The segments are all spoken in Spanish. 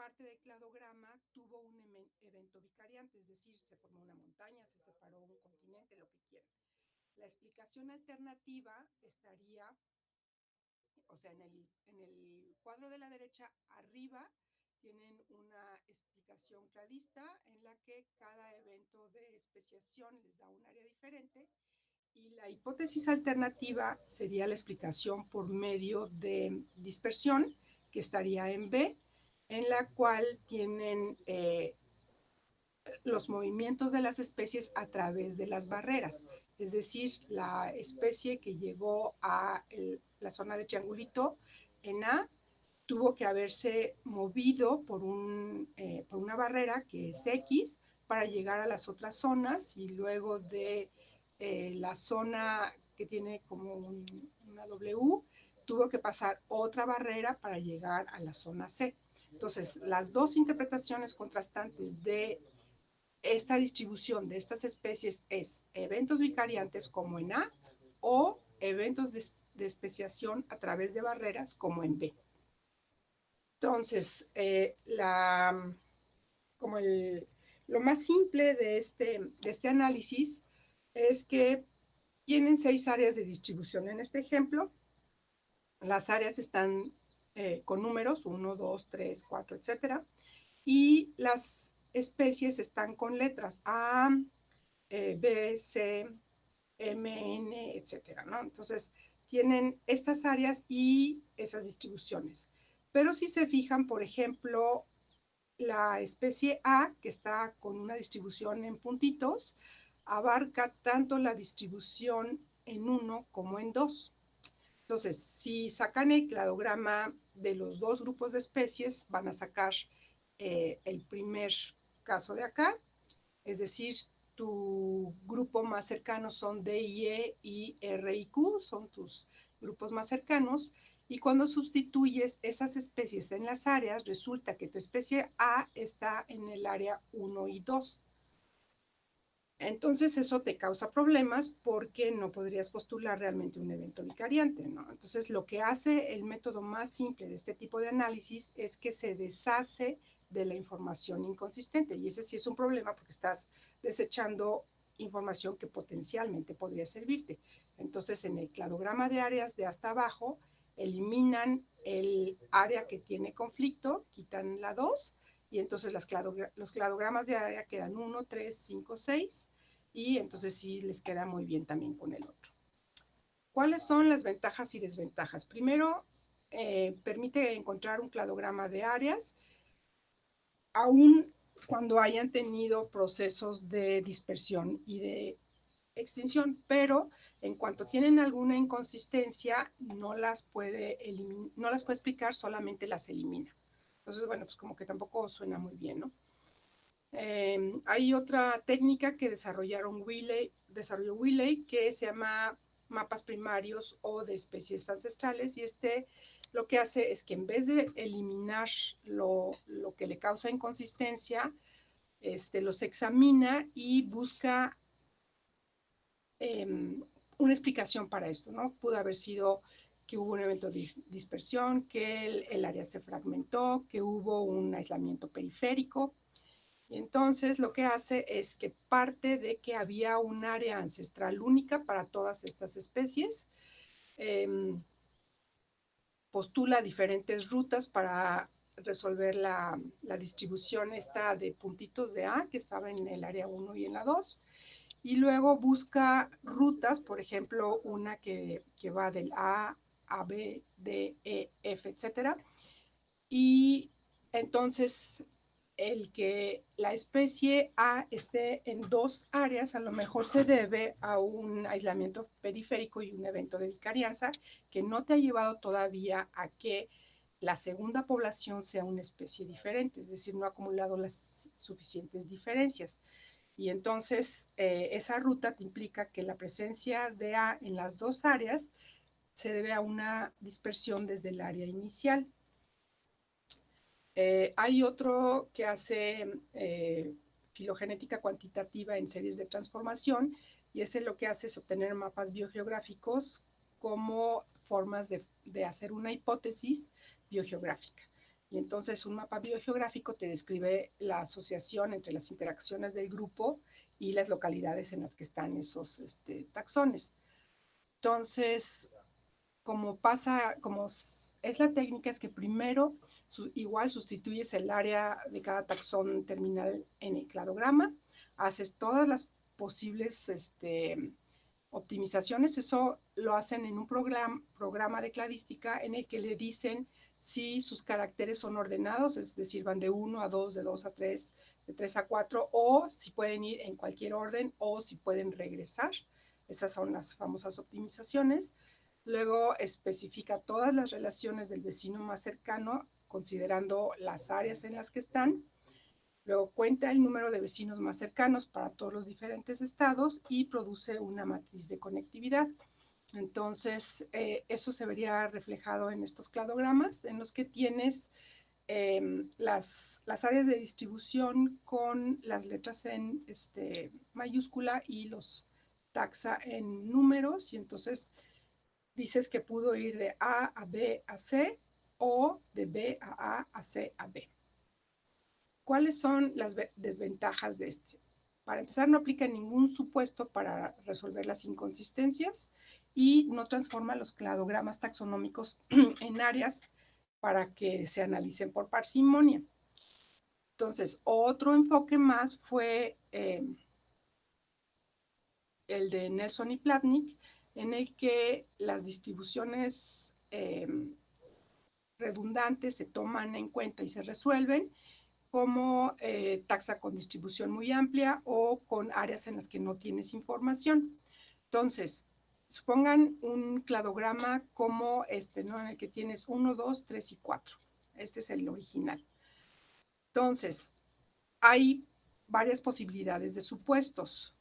parte del cladograma tuvo un evento vicariante, es decir, se formó una montaña, se separó un continente, lo que quieran. La explicación alternativa estaría, o sea, en el cuadro de la derecha, arriba, tienen una explicación cladista en la que cada evento de especiación les da un área diferente, y la hipótesis alternativa sería la explicación por medio de dispersión, que estaría en B, en la cual tienen los movimientos de las especies a través de las barreras. Es decir, la especie que llegó a la zona de Triangulito en A tuvo que haberse movido por una barrera que es X para llegar a las otras zonas, y luego de la zona que tiene como una W, tuvo que pasar otra barrera para llegar a la zona C. Entonces, las dos interpretaciones contrastantes de esta distribución de estas especies es eventos vicariantes como en A, o eventos de especiación a través de barreras como en B. Entonces, lo más simple de este análisis es que tienen 6 áreas de distribución en este ejemplo. Las áreas están con números 1, 2, 3, 4, etcétera, y las especies están con letras A, B, C, M, N, etcétera, ¿no? Entonces, tienen estas áreas y esas distribuciones. Pero si se fijan, por ejemplo, la especie A, que está con una distribución en puntitos, abarca tanto la distribución en 1 como en 2. Entonces, si sacan el cladograma de los dos grupos de especies, van a sacar el primer caso de acá, es decir, tu grupo más cercano son D y E, y R y Q, son tus grupos más cercanos, y cuando sustituyes esas especies en las áreas, resulta que tu especie A está en el área 1 y 2. Entonces eso te causa problemas porque no podrías postular realmente un evento vicariante, ¿no? Entonces lo que hace el método más simple de este tipo de análisis es que se deshace de la información inconsistente, y ese sí es un problema porque estás desechando información que potencialmente podría servirte. Entonces en el cladograma de áreas de hasta abajo eliminan el área que tiene conflicto, quitan la 2, y entonces los cladogramas de área quedan 1, 3, 5, 6, y entonces sí les queda muy bien también con el otro. ¿Cuáles son las ventajas y desventajas? Primero, permite encontrar un cladograma de áreas, aun cuando hayan tenido procesos de dispersión y de extinción, pero en cuanto tienen alguna inconsistencia, no las puede explicar, solamente las elimina. Entonces, bueno, pues como que tampoco suena muy bien, ¿no? Hay otra técnica que desarrolló Willey, que se llama mapas primarios o de especies ancestrales, y lo que hace es que en vez de eliminar lo que le causa inconsistencia, los examina y busca una explicación para esto, ¿no? Pudo haber sido que hubo un evento de dispersión, que el área se fragmentó, que hubo un aislamiento periférico. Y entonces lo que hace es que parte de que había un área ancestral única para todas estas especies, postula diferentes rutas para resolver la distribución esta de puntitos de A, que estaba en el área 1 y en la 2, y luego busca rutas, por ejemplo, una que va del A a B, D, E, F, etcétera, y entonces el que la especie A esté en 2 áreas a lo mejor se debe a un aislamiento periférico y un evento de vicarianza que no te ha llevado todavía a que la segunda población sea una especie diferente, es decir, no ha acumulado las suficientes diferencias. Y entonces esa ruta te implica que la presencia de A en las 2 áreas se debe a una dispersión desde el área inicial. Hay otro que hace filogenética cuantitativa en series de transformación, y ese lo que hace es obtener mapas biogeográficos como formas de hacer una hipótesis biogeográfica. Y entonces un mapa biogeográfico te describe la asociación entre las interacciones del grupo y las localidades en las que están esos taxones. Entonces, como es la técnica, es que primero igual sustituyes el área de cada taxón terminal en el cladograma, haces todas las posibles optimizaciones. Eso lo hacen en un programa de cladística en el que le dicen si sus caracteres son ordenados, es decir, van de 1 a 2, de 2 a 3, de 3 a 4, o si pueden ir en cualquier orden o si pueden regresar. Esas son las famosas optimizaciones. Luego especifica todas las relaciones del vecino más cercano, considerando las áreas en las que están. Luego cuenta el número de vecinos más cercanos para todos los diferentes estados y produce una matriz de conectividad. Entonces, eso se vería reflejado en estos cladogramas, en los que tienes las áreas de distribución con las letras en mayúscula y los taxa en números, y entonces dices que pudo ir de A B a C o de B a C a B. ¿Cuáles son las desventajas de este? Para empezar, no aplica ningún supuesto para resolver las inconsistencias y no transforma los cladogramas taxonómicos en áreas para que se analicen por parsimonia. Entonces, otro enfoque más fue el de Nelson y Platnick, en el que las distribuciones redundantes se toman en cuenta y se resuelven como taxa con distribución muy amplia o con áreas en las que no tienes información. Entonces, supongan un cladograma como ¿no? En el que tienes 1, 2, 3 y 4. Este es el original. Entonces, hay varias posibilidades de supuestos.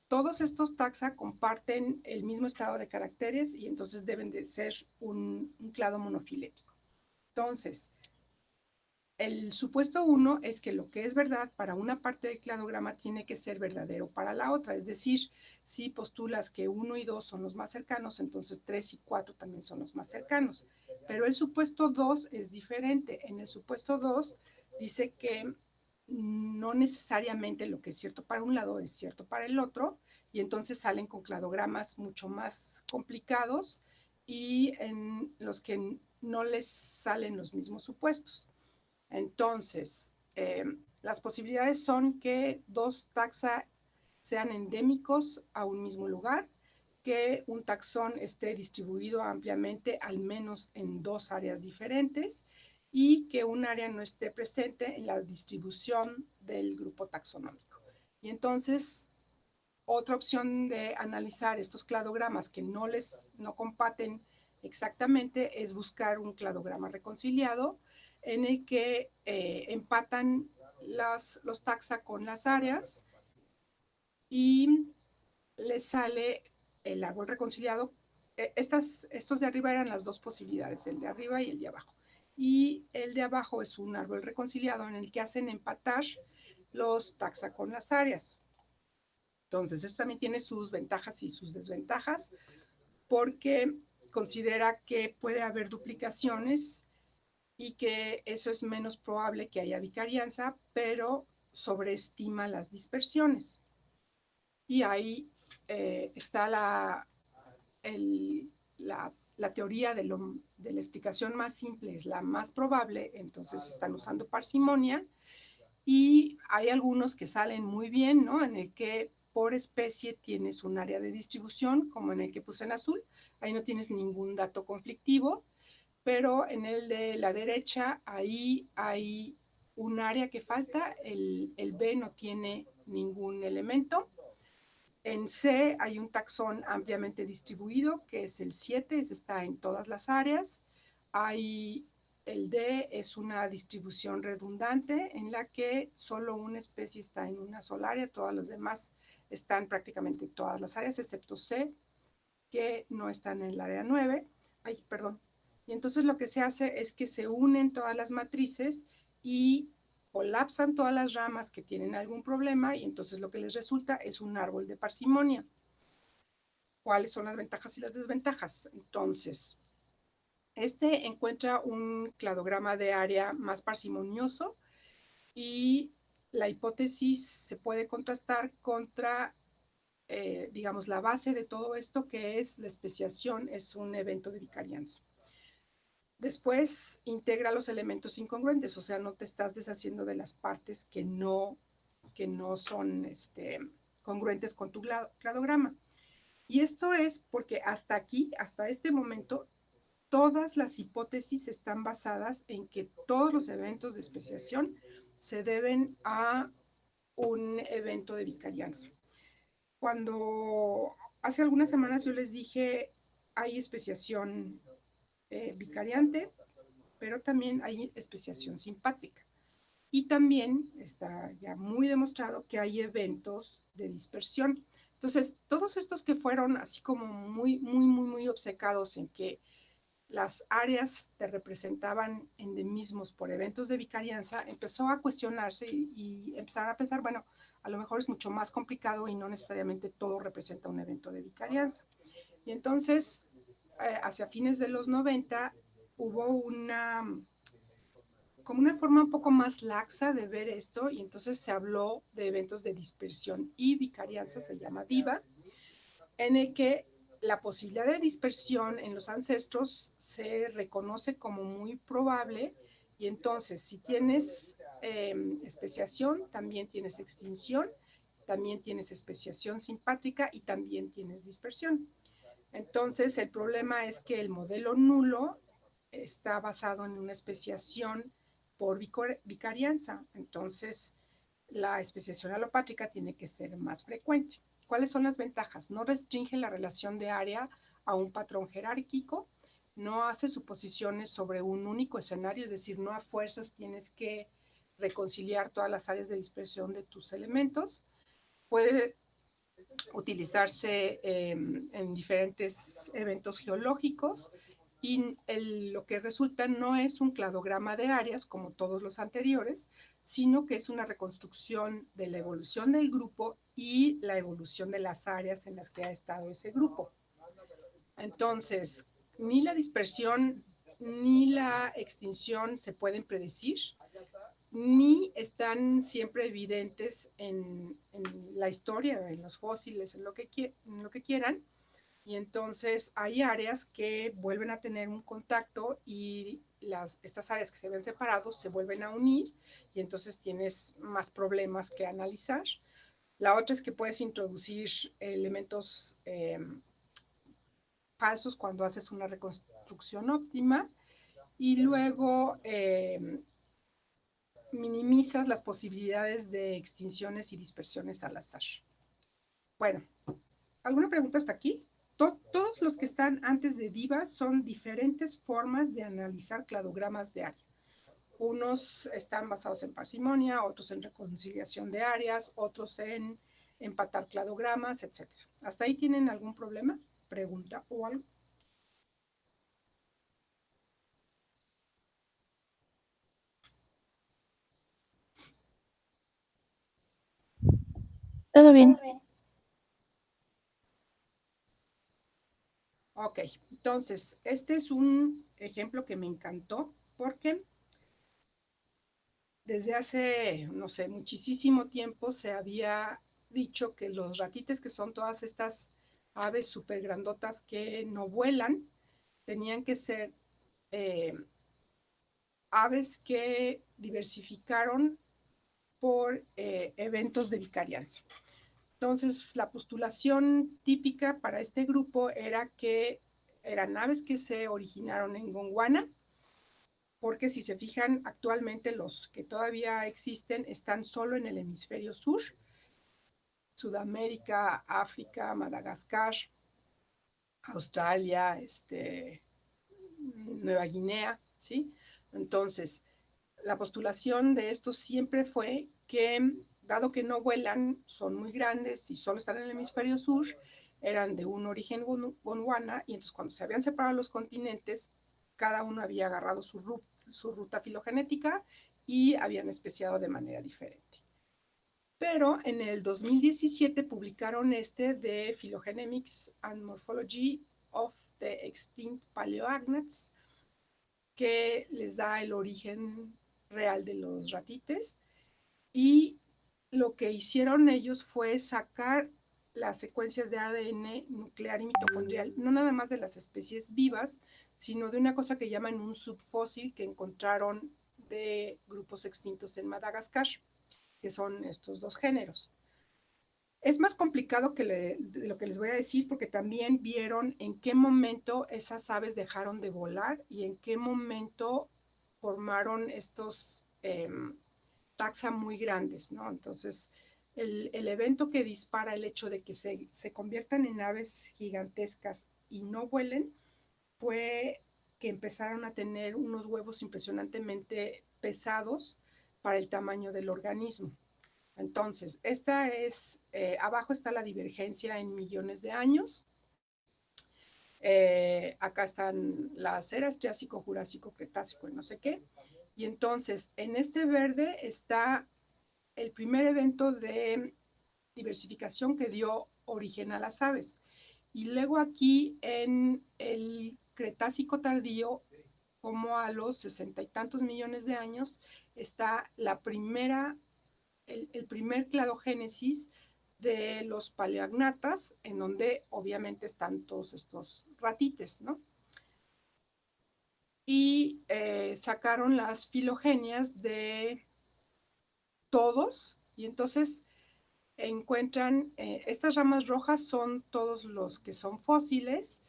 Todos estos taxa comparten el mismo estado de caracteres y entonces deben de ser un clado monofilético. Entonces, el supuesto 1 es que lo que es verdad para una parte del cladograma tiene que ser verdadero para la otra. Es decir, si postulas que 1 y 2 son los más cercanos, entonces 3 y 4 también son los más cercanos. Pero el supuesto 2 es diferente. En el supuesto 2 dice que no necesariamente lo que es cierto para un lado es cierto para el otro, y entonces salen con cladogramas mucho más complicados y en los que no les salen los mismos supuestos. Entonces, las posibilidades son que dos taxa sean endémicos a un mismo lugar, que un taxón esté distribuido ampliamente al menos en dos áreas diferentes y que un área no esté presente en la distribución del grupo taxonómico. Y entonces, otra opción de analizar estos cladogramas que no compaten exactamente es buscar un cladograma reconciliado en el que empatan los taxa con las áreas y les sale el árbol reconciliado. Estos de arriba eran las dos posibilidades, el de arriba y el de abajo. Y el de abajo es un árbol reconciliado en el que hacen empatar los taxa con las áreas. Entonces, esto también tiene sus ventajas y sus desventajas, porque considera que puede haber duplicaciones y que eso es menos probable que haya vicarianza, pero sobreestima las dispersiones. Y ahí está la teoría de la explicación más simple, es la más probable, entonces están usando parsimonia, y hay algunos que salen muy bien, ¿no? En el que por especie tienes un área de distribución, como en el que puse en azul, ahí no tienes ningún dato conflictivo, pero en el de la derecha, ahí hay un área que falta, el B no tiene ningún elemento. En C hay un taxón ampliamente distribuido, que es el 7, ese está en todas las áreas. Hay el D es una distribución redundante en la que solo una especie está en una sola área, todas las demás están prácticamente en todas las áreas, excepto C, que no están en el área 9. Ay, perdón. Y entonces lo que se hace es que se unen todas las matrices y colapsan todas las ramas que tienen algún problema, y entonces lo que les resulta es un árbol de parsimonia. ¿Cuáles son las ventajas y las desventajas? Entonces, Este encuentra un cladograma de área más parsimonioso y la hipótesis se puede contrastar contra, digamos, la base de todo esto, que es la especiación, es un evento de vicarianza. Después integra los elementos incongruentes, o sea, no te estás deshaciendo de las partes que no son congruentes con tu cladograma. Y esto es porque hasta aquí, hasta este momento, todas las hipótesis están basadas en que todos los eventos de especiación se deben a un evento de vicarianza. Cuando hace algunas semanas yo les dije, hay especiación vicariante, pero también hay especiación simpátrica. Y también está ya muy demostrado que hay eventos de dispersión. Entonces, todos estos que fueron así como muy obcecados en que las áreas te representaban endemismos por eventos de vicarianza, empezó a cuestionarse y empezar a pensar, bueno, a lo mejor es mucho más complicado y no necesariamente todo representa un evento de vicarianza. Y entonces, hacia fines de los 90, hubo como una forma un poco más laxa de ver esto, y entonces se habló de eventos de dispersión y vicarianza, se llama DIVA, en el que la posibilidad de dispersión en los ancestros se reconoce como muy probable, y entonces si tienes especiación, también tienes extinción, también tienes especiación simpátrica y también tienes dispersión. Entonces el problema es que el modelo nulo está basado en una especiación por vicarianza, entonces la especiación alopátrica tiene que ser más frecuente. ¿Cuáles son las ventajas? No restringe la relación de área a un patrón jerárquico, no hace suposiciones sobre un único escenario, es decir, no a fuerzas tienes que reconciliar todas las áreas de dispersión de tus elementos. Puede utilizarse en diferentes eventos geológicos, y lo que resulta no es un cladograma de áreas como todos los anteriores, sino que es una reconstrucción de la evolución del grupo y la evolución de las áreas en las que ha estado ese grupo. Entonces, ni la dispersión ni la extinción se pueden predecir, ni están siempre evidentes en la historia, en los fósiles, en lo que quieran. Y entonces hay áreas que vuelven a tener un contacto y estas áreas que se ven separados se vuelven a unir, y entonces tienes más problemas que analizar. La otra es que puedes introducir elementos falsos cuando haces una reconstrucción óptima, y luego minimizas las posibilidades de extinciones y dispersiones al azar. Bueno, ¿alguna pregunta hasta aquí? Todos los que están antes de DIVA son diferentes formas de analizar cladogramas de área. Unos están basados en parsimonia, otros en reconciliación de áreas, otros en empatar cladogramas, etc. ¿Hasta ahí tienen algún problema? ¿Pregunta o algo? Todo bien. Ok, entonces, este es un ejemplo que me encantó porque desde hace, no sé, muchísimo tiempo se había dicho que los ratites, que son todas estas aves súper grandotas que no vuelan, tenían que ser eh, aves que diversificaron por eventos de vicarianza. Entonces, la postulación típica para este grupo era que eran aves que se originaron en Gondwana, porque si se fijan, actualmente los que todavía existen están solo en el hemisferio sur, Sudamérica, África, Madagascar, Australia, Nueva Guinea, ¿sí? Entonces, la postulación de estos siempre fue que, dado que no vuelan, son muy grandes y solo están en el hemisferio sur, eran de un origen gondwana, y entonces cuando se habían separado los continentes, cada uno había agarrado su ruta filogenética y habían especiado de manera diferente. Pero en el 2017 publicaron de Phylogenetics and Morphology of the Extinct Paleoagnats, que les da el origen real de los ratites, y lo que hicieron ellos fue sacar las secuencias de ADN nuclear y mitocondrial, no nada más de las especies vivas, sino de una cosa que llaman un subfósil que encontraron de grupos extintos en Madagascar, que son estos dos géneros. Es más complicado de lo que les voy a decir, porque también vieron en qué momento esas aves dejaron de volar y en qué momento formaron estos taxa muy grandes, ¿no? Entonces, el evento que dispara el hecho de que se conviertan en aves gigantescas y no vuelen fue que empezaron a tener unos huevos impresionantemente pesados para el tamaño del organismo. Entonces, abajo está la divergencia en millones de años. Acá están las eras, Triásico, Jurásico, Cretácico y no sé qué. Y entonces, en este verde está el primer evento de diversificación que dio origen a las aves. Y luego aquí en el Cretácico tardío, como a los 60 y tantos millones de años, está el primer cladogénesis de los paleognatas, en donde obviamente están todos estos ratites, ¿no? Y sacaron las filogenias de todos, y entonces encuentran, estas ramas rojas son todos los que son fósiles,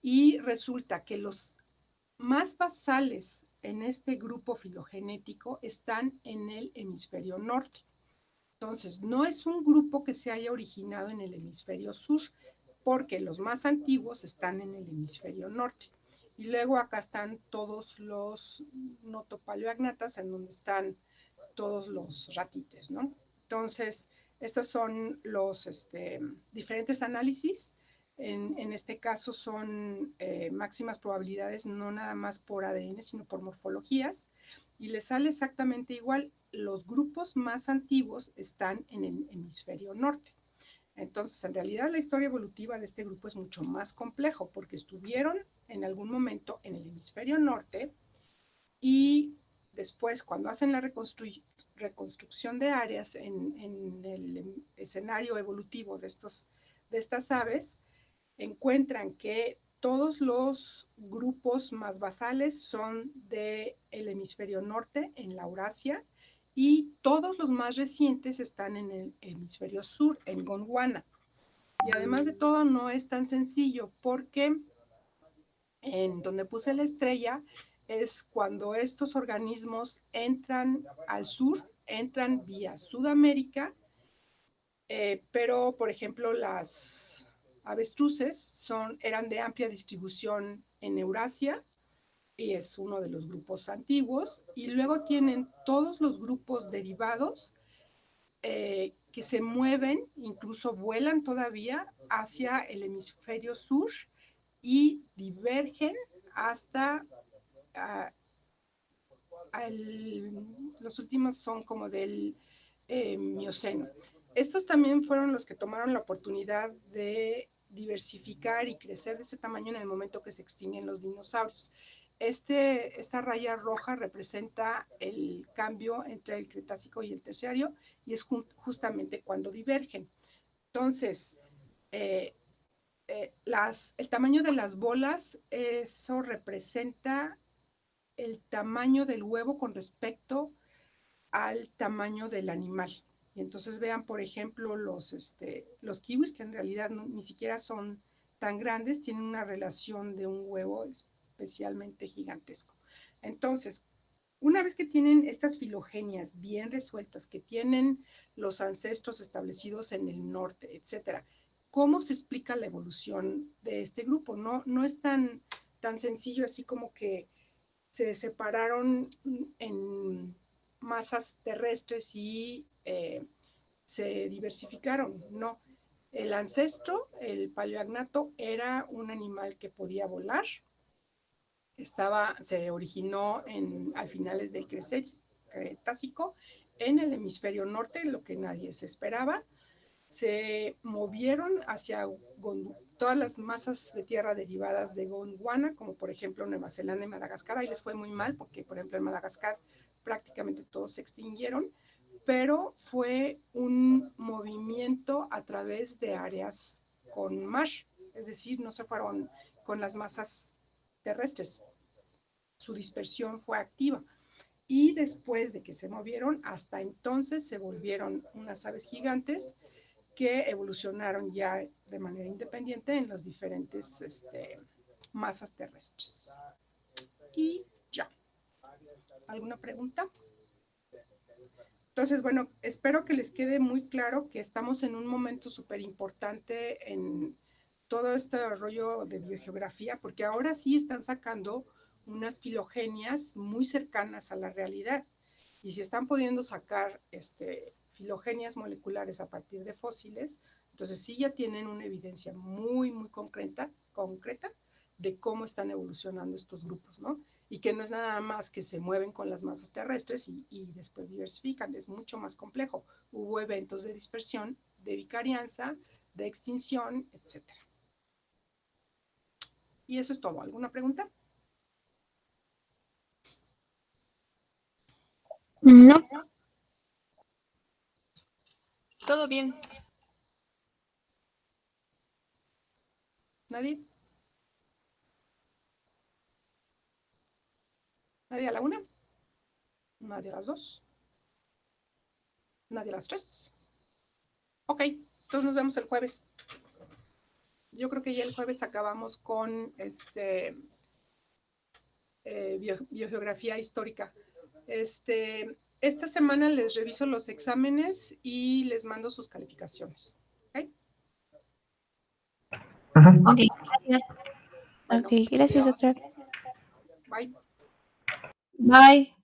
y resulta que los más basales en este grupo filogenético están en el hemisferio norte. Entonces, no es un grupo que se haya originado en el hemisferio sur, porque los más antiguos están en el hemisferio norte. Y luego acá están todos los notopaleognatas, en donde están todos los ratites, ¿no? Entonces, estos son los diferentes análisis. En este caso son máximas probabilidades, no nada más por ADN, sino por morfologías, y les sale exactamente igual. Los grupos más antiguos están en el hemisferio norte. Entonces, en realidad, la historia evolutiva de este grupo es mucho más complejo, porque estuvieron en algún momento en el hemisferio norte, y después, cuando hacen la reconstrucción de áreas en el escenario evolutivo de estas aves, encuentran que todos los grupos más basales son del hemisferio norte, en la Eurasia, y todos los más recientes están en el hemisferio sur, en Gondwana. Y además de todo, no es tan sencillo, porque en donde puse la estrella es cuando estos organismos entran al sur, entran vía Sudamérica, pero por ejemplo las avestruces eran de amplia distribución en Eurasia, y es uno de los grupos antiguos, y luego tienen todos los grupos derivados que se mueven, incluso vuelan todavía hacia el hemisferio sur, y divergen hasta los últimos son como del Mioceno. Estos también fueron los que tomaron la oportunidad de diversificar y crecer de ese tamaño en el momento que se extinguen los dinosaurios. Esta raya roja representa el cambio entre el Cretácico y el Terciario, y es justamente cuando divergen. Entonces, el tamaño de las bolas, eso representa el tamaño del huevo con respecto al tamaño del animal. Y entonces vean, por ejemplo, los kiwis, que en realidad ni siquiera son tan grandes, tienen una relación de un huevo especialmente gigantesco. Entonces, una vez que tienen estas filogenias bien resueltas, que tienen los ancestros establecidos en el norte, etcétera, ¿cómo se explica la evolución de este grupo? No es tan sencillo así como que se separaron en masas terrestres y se diversificaron. No, el ancestro, el paleognato, era un animal que podía volar. Se originó al finales del Cretácico en el hemisferio norte, lo que nadie se esperaba. Se movieron hacia todas las masas de tierra derivadas de Gondwana, como por ejemplo Nueva Zelanda y Madagascar. Ahí les fue muy mal porque, por ejemplo, en Madagascar prácticamente todos se extinguieron, pero fue un movimiento a través de áreas con mar, es decir, no se fueron con las masas terrestres. Su dispersión fue activa. Y después de que se movieron, hasta entonces se volvieron unas aves gigantes que evolucionaron ya de manera independiente en las diferentes masas terrestres. Y ya. ¿Alguna pregunta? Entonces, bueno, espero que les quede muy claro que estamos en un momento súper importante en todo este rollo de biogeografía, porque ahora sí están sacando unas filogenias muy cercanas a la realidad. Y si están pudiendo sacar filogenias moleculares a partir de fósiles, entonces sí ya tienen una evidencia muy, muy concreta de cómo están evolucionando estos grupos, ¿no? Y que no es nada más que se mueven con las masas terrestres y después diversifican, es mucho más complejo. Hubo eventos de dispersión, de vicarianza, de extinción, etc. Y eso es todo. ¿Alguna pregunta? No. Todo bien. ¿Nadie? ¿Nadie a la 1? ¿Nadie a las 2? ¿Nadie a las 3? Ok, entonces nos vemos el jueves. Yo creo que ya el jueves acabamos con biogeografía histórica. Esta semana les reviso los exámenes y les mando sus calificaciones. ¿Ok? Ok, gracias. Bueno, Ok, gracias, doctor. Bye. Bye.